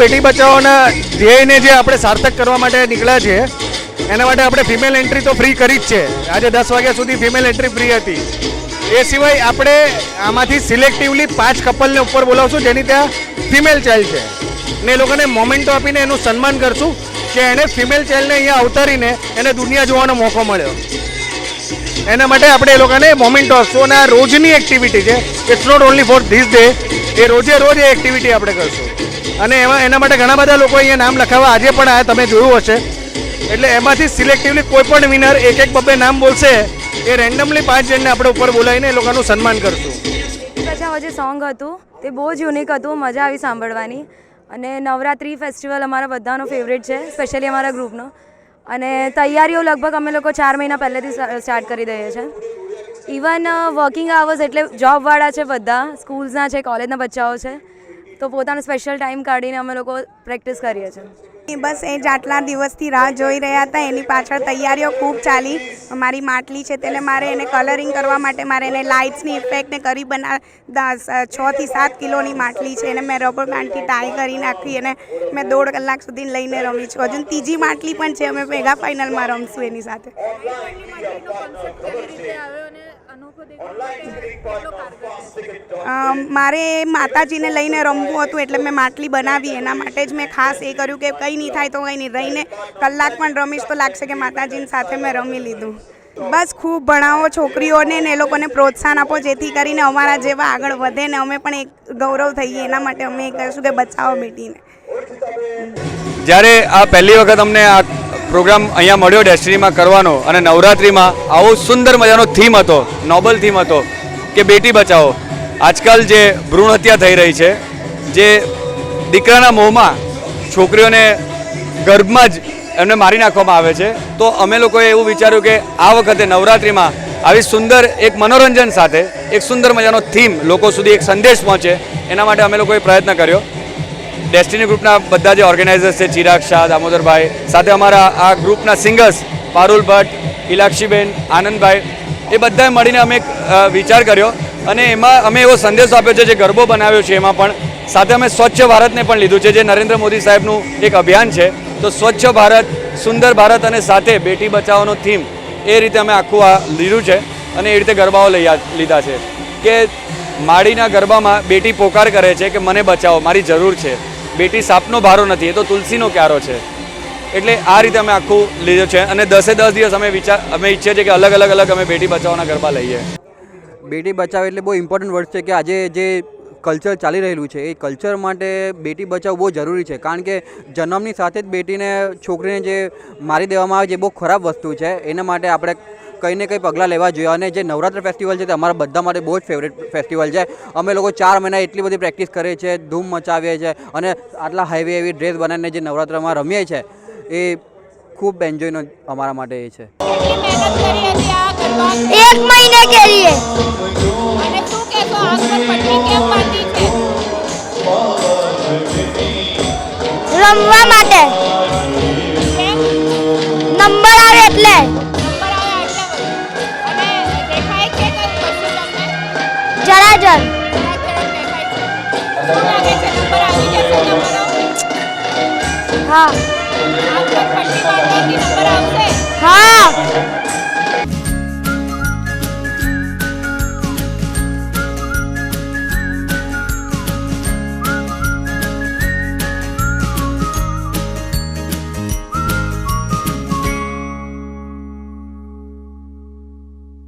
બેટી બચાવોના ધ્યેયને જે આપણે સાર્થક કરવા માટે નીકળ્યા છીએ એના માટે આપણે ફિમેલ એન્ટ્રી તો ફ્રી કરી જ છે. આજે 10 વાગ્યા સુધી ફિમેલ એન્ટ્રી ફ્રી હતી. એ સિવાય આપણે આમાંથી સિલેક્ટિવલી 5 કપલને ઉપર બોલાવશું જેની ત્યાં ફિમેલ ચાઇલ્ડ છે ને એ લોકોને મોમેન્ટો આપીને એનું સન્માન કરશું કે એણે ફિમેલ ચાઇલ્ડને અહીંયા અવતારીને એને દુનિયા જોવાનો મોકો મળ્યો. એના માટે આપણે એ લોકોને મોમેન્ટો આપશું અને આ રોજની એક્ટિવિટી છે. It's not only for this day. એ રોજે રોજ એ એક્ટિવિટી આપણે કરશું અને એના માટે ઘણા બધા લોકો અહીંયા નામ લખાવવા આજે પણ આયા, તમે જોયું હશે. એટલે એમાંથી સિલેક્ટિવલી કોઈ પણ વિનર એક બબ્બે નામ બોલશે. એ રેન્ડમલી 5 જણને આપણે ઉપર બોલાવીને એ લોકોનું સન્માન કરશું. બચાવો જે સોંગ હતું તે બહુ જ યુનિક હતું, મજા આવી સાંભળવાની. અને નવરાત્રી ફેસ્ટિવલ અમારા બધાનો ફેવરેટ છે, સ્પેશિયલી અમારા ગ્રુપનો. અને તૈયારીઓ લગભગ અમે લોકો 4 મહિના પહેલેથી સ્ટાર્ટ કરી દઈએ છીએ. ઇવન વર્કિંગ આવર્સ એટલે જોબવાળા છે બધા, સ્કૂલ્સના છે, કોલેજના બચ્ચાઓ છે, તો પોતાનો સ્પેશિયલ ટાઈમ કાઢીને અમે લોકો પ્રેક્ટિસ કરીએ છીએ. બસ એ જ આટલા દિવસથી રાહ જોઈ રહ્યા હતા. એની પાછળ તૈયારીઓ ખૂબ ચાલી. મારી માટલી છે તેને મારે એને કલરિંગ કરવા માટે મારે એને લાઇટ્સની ઇફેક્ટને કરી 6 થી 7 કિલોની માટલી છે એને મેં રબર બેન્ડથી ટાઈ કરી નાખી અને મેં 1.5 કલાક સુધી લઈને રમી છું. હજુ ત્રીજી માટલી પણ છે, અમે મેગા ફાઇનલમાં રમશું એની સાથે. મારે માતાજીને લઈને રમવું હતું એટલે મેં માટલી બનાવી. એના માટે જ મેં ખાસ એ કર્યું કે કંઈ નહીં થાય તો કંઈ નહીં, રહીને કલાક પણ રમીશ તો લાગશે કે માતાજીની સાથે મેં રમી લીધું. બસ ખૂબ ભણાવો છોકરીઓને ને એ લોકોને પ્રોત્સાહન આપો જેથી કરીને અમારા જેવા આગળ વધે ને અમે પણ એક ગૌરવ થઈએ. એના માટે અમે એ કહીશું કે બચાવો બેટીને. જ્યારે આ પહેલી વખત અમને આ પ્રોગ્રામ અહીંયા મળ્યો ડેસ્ટિનીમાં કરવાનો અને નવરાત્રિમાં આવો સુંદર મજાનો થીમ હતો, નોબલ થીમ હતો કે બેટી બચાવો. આજકાલ જે ભ્રૂણ હત્યા થઈ રહી છે, જે દીકરાના મોહમાં છોકરીઓને ગર્ભમાં જ એમને મારી નાખવામાં આવે છે, તો અમે લોકોએ એવું વિચાર્યું કે આ વખતે નવરાત્રિમાં આવી સુંદર એક મનોરંજન સાથે એક સુંદર મજાનો થીમ લોકો સુધી એક સંદેશ પહોંચે એના માટે અમે લોકોએ પ્રયત્ન કર્યો. ડેસ્ટિની ગ્રુપના બધા જે ઓર્ગેનાઇઝર્સ છે, ચિરાગ શાહ, દામોદરભાઈ, સાથે અમારા આ ગ્રુપના સિંગર્સ પારુલ ભટ્ટ, ઇલાક્ષીબેન, આનંદભાઈ, એ બધાએ મળીને અમે એક વિચાર કર્યો અને એમાં અમે એવો સંદેશો આપ્યો છે જે ગરબો બનાવ્યો છે. એમાં પણ સાથે અમે સ્વચ્છ ભારતને પણ લીધું છે, જે નરેન્દ્ર મોદી સાહેબનું એક અભિયાન છે. તો સ્વચ્છ ભારત, સુંદર ભારત અને સાથે બેટી બચાવોનો થીમ એ રીતે અમે આખું આ લીધું છે અને એ રીતે ગરબાઓ લીધા છે કે માડીના ગરબામાં બેટી પોકાર કરે છે કે મને બચાવો, મારી જરૂર છે. બેટી સાપનો ભારો નથી, એ તો તુલસીનો ક્યારો છે. એટલે આ રીતે અમે આખું લીધું છે અને 10 દિવસ અમે ઈચ્છીએ છીએ કે અલગ અલગ અમે બેટી બચાવોના ગરબા લઈએ. બેટી બચાવ એટલે બહુ ઇમ્પોર્ટન્ટ વર્ડ છે કે આજે જે કલ્ચર ચાલી રહેલું છે એ કલ્ચર માટે બેટી બચાવ બહુ જરૂરી છે. કારણ કે જન્મની સાથે જ બેટીને, છોકરીને જે મારી દેવામાં આવે છે એ બહુ ખરાબ વસ્તુ છે. એના માટે આપણે કંઈ ને કંઈ પગલાં લેવા જોઈએ. અને જે નવરાત્રિ ફેસ્ટિવલ છે તે અમારા બધા માટે બહુ જ ફેવરેટ ફેસ્ટિવલ છે. અમે લોકો 4 મહિના એટલી બધી પ્રેક્ટિસ કરીએ છીએ, ધૂમ મચાવીએ છીએ અને આટલા હેવી ડ્રેસ બનાવીને જે નવરાત્રિમાં રમીએ છીએ એ ખૂબ એન્જોયનો અમારા માટે એ છે. 1 મહિને के लिए રમવા માટે.